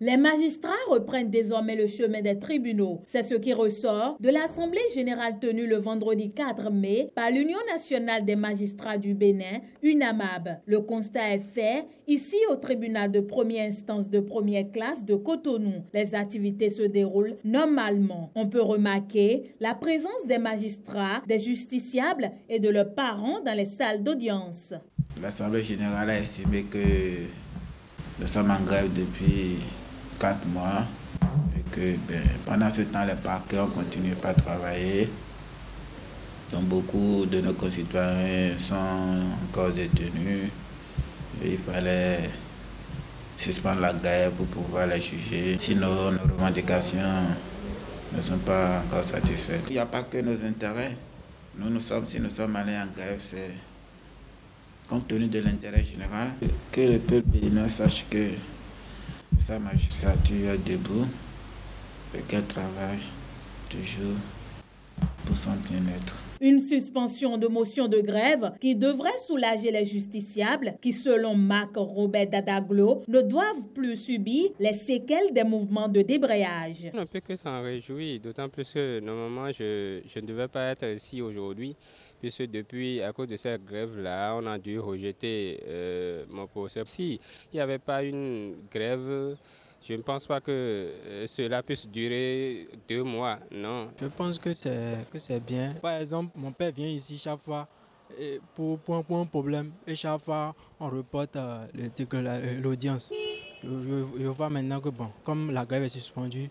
Les magistrats reprennent désormais le chemin des tribunaux. C'est ce qui ressort de l'Assemblée générale tenue le vendredi 4 mai par l'Union nationale des magistrats du Bénin, UNAMAB. Le constat est fait ici au tribunal de première instance de première classe de Cotonou. Les activités se déroulent normalement. On peut remarquer la présence des magistrats, des justiciables et de leurs parents dans les salles d'audience. L'Assemblée générale a estimé que nous sommes en grève depuis 4 mois et que pendant ce temps, les parquets ont continué à travailler. Donc beaucoup de nos concitoyens sont encore détenus. Et il fallait suspendre la grève pour pouvoir les juger. Sinon, nos revendications ne sont pas encore satisfaites. Il n'y a pas que nos intérêts. Si nous sommes allés en grève, c'est compte tenu de l'intérêt général, que le peuple béninois sache que sa magistrature est debout et qu'elle travaille toujours pour son bien-être. Une suspension de motion de grève qui devrait soulager les justiciables qui, selon Marc Robert Dadaglo, ne doivent plus subir les séquelles des mouvements de débrayage. On ne peut que s'en réjouir, d'autant plus que normalement je ne devais pas être ici aujourd'hui, puisque depuis, à cause de cette grève-là, on a dû rejeter mon procès. Si il n'y avait pas une grève, je ne pense pas que cela puisse durer 2 mois, non. Je pense que c'est bien. Par exemple, mon père vient ici chaque fois pour un problème et chaque fois on reporte l'audience. Je vois maintenant que bon, comme la grève est suspendue,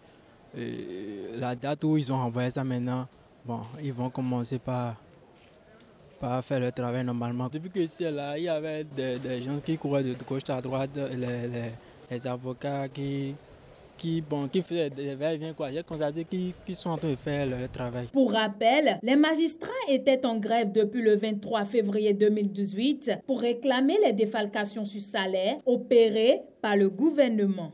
la date où ils ont envoyé ça maintenant, bon, ils vont commencer par faire le travail normalement. Depuis que j'étais là, il y avait des gens qui couraient de gauche à droite, les avocats qui faisaient des va-et-vient. J'ai constaté qu'ils sont en train de faire leur travail. Pour rappel, les magistrats étaient en grève depuis le 23 février 2018 pour réclamer les défalcations sur salaire opérées par le gouvernement.